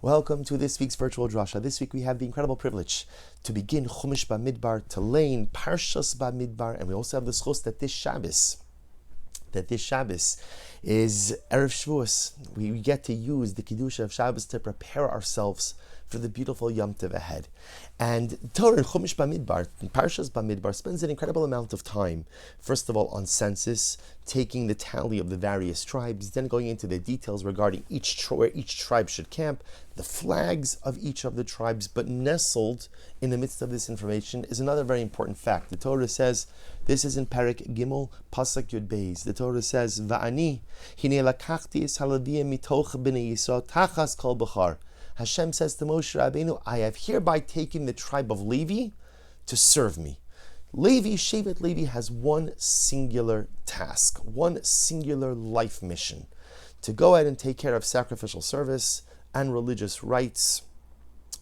Welcome to this week's virtual Drasha. This week we have the incredible privilege to begin Chumash Bamidbar, to lay in Parshas Bamidbar, and we also have the schos that this Shabbos is Erev Shavuos. We get to use the Kedusha of Shabbos to prepare ourselves for the beautiful Yom Tov ahead. And Torah in Chumash Bamidbar, Parshas Bamidbar, spends an incredible amount of time, first of all on census, taking the tally of the various tribes, then going into the details regarding where each tribe should camp, the flags of each of the tribes, but nestled in the midst of this information is another very important fact. The Torah says, this is in Perek Gimel, Pasuk Yud Beis. The Torah says, Va'ani, hine lakachti es halaviyim mitoch b'nei Yisrael tachas kol b'char. Hashem says to Moshe Rabbeinu, I have hereby taken the tribe of Levi to serve me. Levi, Shevet Levi, has one singular task, one singular life mission, to go ahead and take care of sacrificial service and religious rites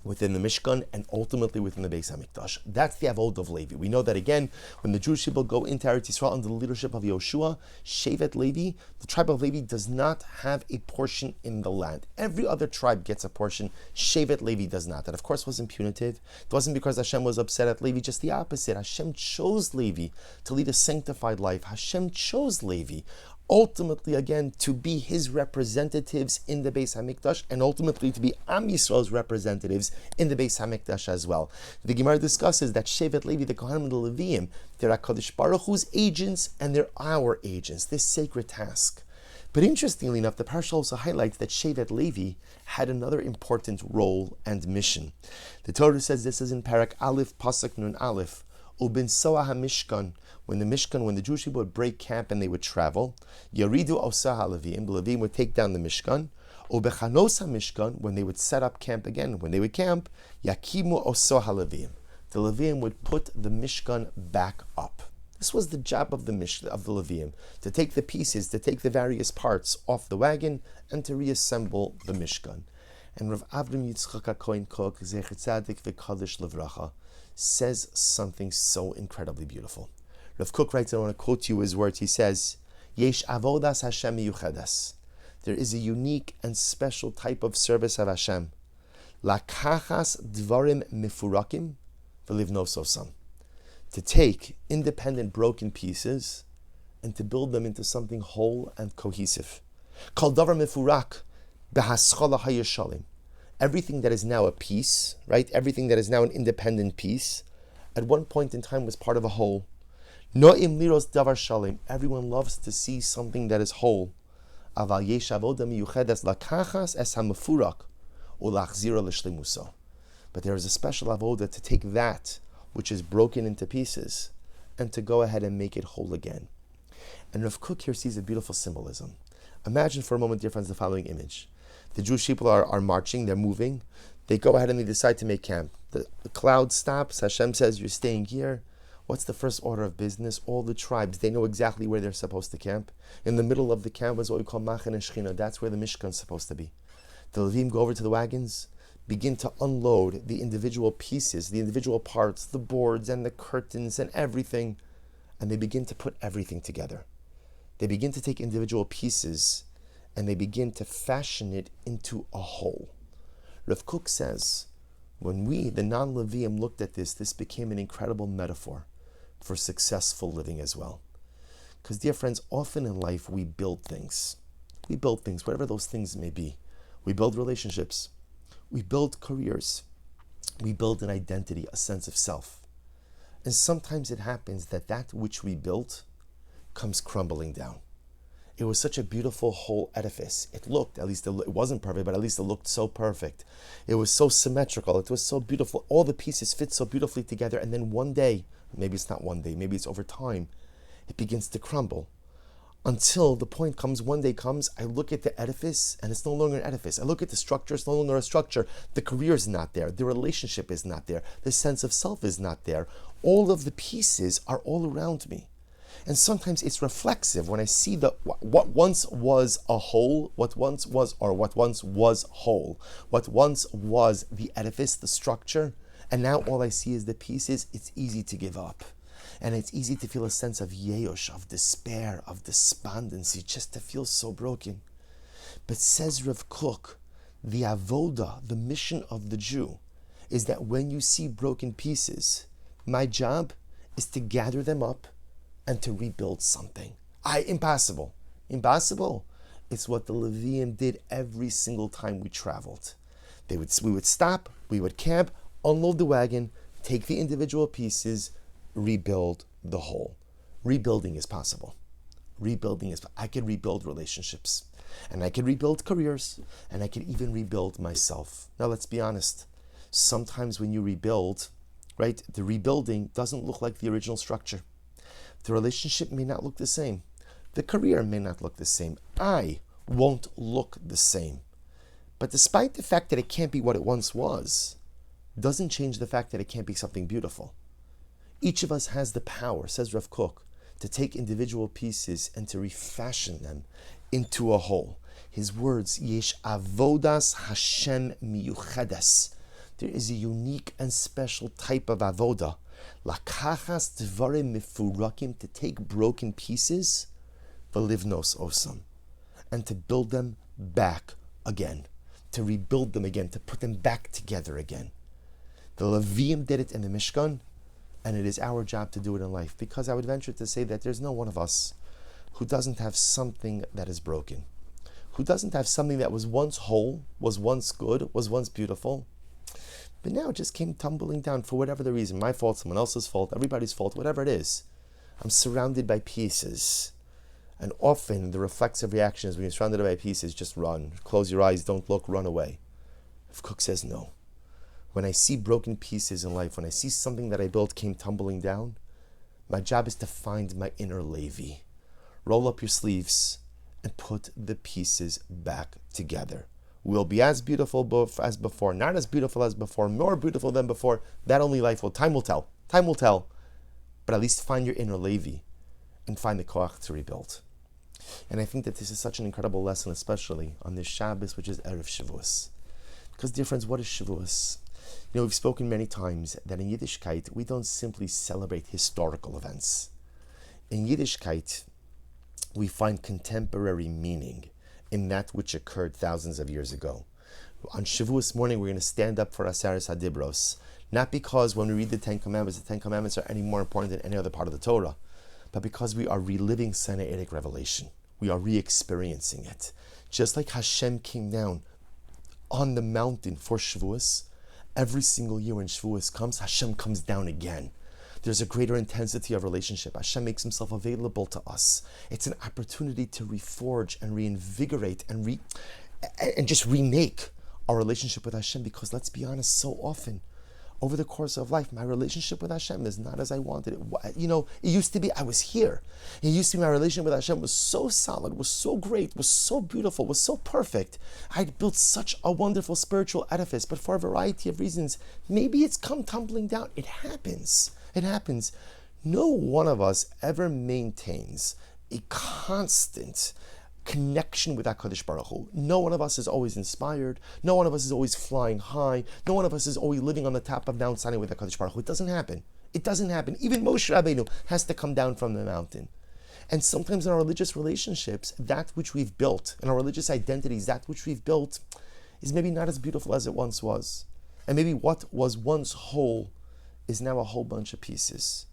within the Mishkan and ultimately within the Beis HaMikdash. That's the Avod of Levi. We know that again, when the Jewish people go into Eretz Yisrael under the leadership of Yoshua, Shevet Levi, the tribe of Levi does not have a portion in the land. Every other tribe gets a portion. Shevet Levi does not. That of course wasn't punitive. It wasn't because Hashem was upset at Levi, just the opposite. Hashem chose Levi to lead a sanctified life. Hashem chose Levi ultimately, again, to be his representatives in the Beis HaMikdash and ultimately to be Am Yisrael's representatives in the Beis HaMikdash as well. The Gemara discusses that Shevet Levi, the Kohanim and the Leviim, they're HaKadosh Baruch Hu's agents and they're our agents, this sacred task. But interestingly enough, the Parsha also highlights that Shevet Levi had another important role and mission. The Torah says, this is in Parak Aleph, Pasuk Nun Aleph, Ubin Soah HaMishkan, when the Jewish people would break camp and they would travel, Yaridu Osah HaLevim, the Levim would take down the Mishkan, Ubechanos HaMishkan, when they would set up camp again, when they would camp, Yakimu Osah HaLevim, the Levim would put the Mishkan back up. This was the job of the Levim, to take the pieces, to take the various parts off the wagon, and to reassemble the Mishkan. And Rav Avram Yitzchak HaKohen Koch, Zecher Tzadik V'Kadosh Levracha, says something so incredibly beautiful. Rav Kook writes, I want to quote you his words. He says, Yesh avodas Hashem miyuchadas. There is a unique and special type of service of Hashem. Lakachas dvarim mifurakim v'livnososam. To take independent broken pieces and to build them into something whole and cohesive. Kol davar mifurak behaschala hayashalim. Everything that is now a piece, right? Everything that is now an independent piece, at one point in time was part of a whole. No'im liros davar shalim. Everyone loves to see something that is whole. Aval yesh avoda miyuchedes lakachas es hamefurak ulachzira l'shlemuso. But there is a special avoda to take that which is broken into pieces and to go ahead and make it whole again. And Rav Kook here sees a beautiful symbolism. Imagine for a moment, dear friends, the following image. The Jewish people are marching, they're moving. They go ahead and they decide to make camp. The cloud stops. Hashem says, you're staying here. What's the first order of business? All the tribes, they know exactly where they're supposed to camp. In the middle of the camp is what we call Machen and Shechina. That's where the Mishkan is supposed to be. The Levim go over to the wagons, begin to unload the individual pieces, the individual parts, the boards and the curtains and everything, and they begin to put everything together. They begin to take individual pieces and they begin to fashion it into a whole. Rav Kook says, when we, the non-Levium, looked at this became an incredible metaphor for successful living as well. Because, dear friends, often in life we build things. We build things, whatever those things may be. We build relationships. We build careers. We build an identity, a sense of self. And sometimes it happens that which we built comes crumbling down. It was such a beautiful whole edifice. It looked, at least it wasn't perfect, but at least it looked so perfect. It was so symmetrical. It was so beautiful. All the pieces fit so beautifully together. And then one day, maybe it's not one day, maybe it's over time, it begins to crumble. Until the point comes, one day comes, I look at the edifice and it's no longer an edifice. I look at the structure, it's no longer a structure. The career is not there. The relationship is not there. The sense of self is not there. All of the pieces are all around me. And sometimes it's reflexive when I see what once was a whole, what once was whole, what once was the edifice, the structure, and now all I see is the pieces. It's easy to give up. And it's easy to feel a sense of yeyosh, of despair, of despondency, just to feel so broken. But says Rav Kook, The avoda, the mission of the Jew, is that when you see broken pieces, my job is to gather them up and to rebuild something. Impossible. Impossible. It's what the Leviim did every single time we traveled. We would stop, we would camp, unload the wagon, take the individual pieces, rebuild the whole. Rebuilding is possible. I could rebuild relationships, and I could rebuild careers, and I could even rebuild myself. Now let's be honest. Sometimes when you rebuild, right, the rebuilding doesn't look like the original structure. The relationship may not look the same. The career may not look the same. I won't look the same. But despite the fact that it can't be what it once was, doesn't change the fact that it can't be something beautiful. Each of us has the power, says Rav Kook, to take individual pieces and to refashion them into a whole. His words, Yesh avodas Hashem miyuchedes. There is a unique and special type of avoda. Lakachas dvarim mifurakim, to take broken pieces, v'livnos osam, and to build them back again, to rebuild them again, to put them back together again. The Leviim did it in the Mishkan, and it is our job to do it in life, because I would venture to say that there's no one of us who doesn't have something that is broken, who doesn't have something that was once whole, was once good, was once beautiful, but now it just came tumbling down for whatever the reason. My fault, someone else's fault, everybody's fault, whatever it is. I'm surrounded by pieces. And often the reflexive reaction is when you're surrounded by pieces, just run. Close your eyes, don't look, run away. If Cook says no. When I see broken pieces in life, when I see something that I built came tumbling down, my job is to find my inner Levi. Roll up your sleeves and put the pieces back together. We'll be as beautiful as before, not as beautiful as before, more beautiful than before. That only life will. Time will tell. Time will tell. But at least find your inner Levi and find the koach to rebuild. And I think that this is such an incredible lesson, especially on this Shabbos, which is Erev Shavuos. Because, dear friends, what is Shavuos? You know, we've spoken many times that in Yiddishkeit, we don't simply celebrate historical events. In Yiddishkeit, we find contemporary meaning in that which occurred thousands of years ago. On Shavuos morning, we're going to stand up for Aseres HaDibros, not because when we read the Ten Commandments are any more important than any other part of the Torah, but because we are reliving Sinaitic revelation. We are re-experiencing it. Just like Hashem came down on the mountain for Shavuos, every single year when Shavuos comes, Hashem comes down again. There's a greater intensity of relationship. Hashem makes himself available to us. It's an opportunity to reforge and reinvigorate and just remake our relationship with Hashem, because let's be honest, so often over the course of life, my relationship with Hashem is not as I wanted it. You know, it used to be, I was here. It used to be my relationship with Hashem was so solid, was so great, was so beautiful, was so perfect. I'd built such a wonderful spiritual edifice, but for a variety of reasons, maybe it's come tumbling down. It happens. It happens. No one of us ever maintains a constant connection with HaKadosh Baruch Hu. No one of us is always inspired. No one of us is always flying high. No one of us is always living on the top of Mount Sinai with HaKadosh Baruch Hu. It doesn't happen. It doesn't happen. Even Moshe Rabbeinu has to come down from the mountain. And sometimes in our religious relationships, that which we've built, in our religious identities, that which we've built is maybe not as beautiful as it once was. And maybe what was once whole is now a whole bunch of pieces.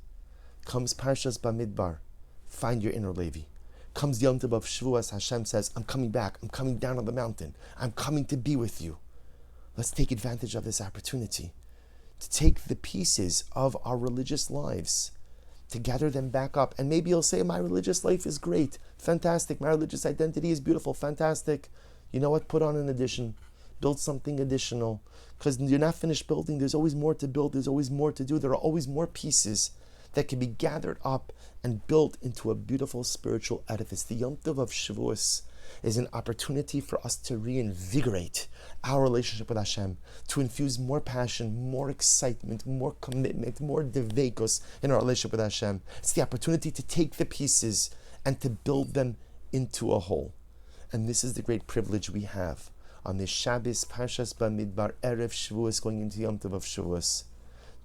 Comes Parshas Bamidbar, find your inner Levi. Comes the Yom Tov of Shavuos, Hashem says, I'm coming back, I'm coming down on the mountain, I'm coming to be with you. Let's take advantage of this opportunity to take the pieces of our religious lives, to gather them back up. And maybe you'll say, my religious life is great, fantastic, my religious identity is beautiful, fantastic. You know what, put on an addition, build something additional, because you're not finished building, there's always more to build, there's always more to do, there are always more pieces that can be gathered up and built into a beautiful spiritual edifice. The Yom Tov of Shavuos is an opportunity for us to reinvigorate our relationship with Hashem, to infuse more passion, more excitement, more commitment, more devekos in our relationship with Hashem. It's the opportunity to take the pieces and to build them into a whole. And this is the great privilege we have on this Shabbos, Parshas Bamidbar, Erev Shavuos, going into Yom Tov of Shavuos,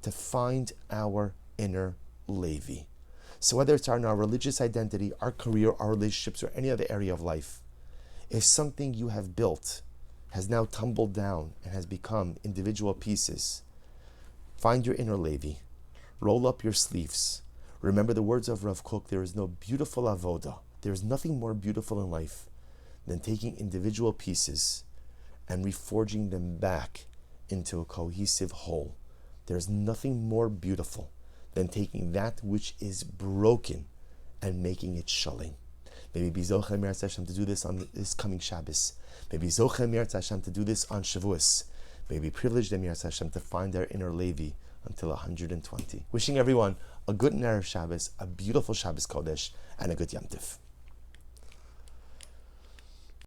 to find our inner Levi. So whether it's in our religious identity, our career, our relationships, or any other area of life, if something you have built has now tumbled down and has become individual pieces. Find your inner Levi. Roll up your sleeves. Remember the words of Rav Kook, there is no beautiful avoda. There is nothing more beautiful in life than taking individual pieces and reforging them back into a cohesive whole. There is nothing more beautiful than taking that which is broken and making it shalom. Maybe be Zocheh Meretz Hashem to do this on this coming Shabbos. Maybe Zocheh Meretz Hashem to do this on Shavuos. Maybe privileged Meretz Hashem to find their inner Levi until 120. Wishing everyone a good Erev Shabbos, a beautiful Shabbos Kodesh, and a good Yom Tif.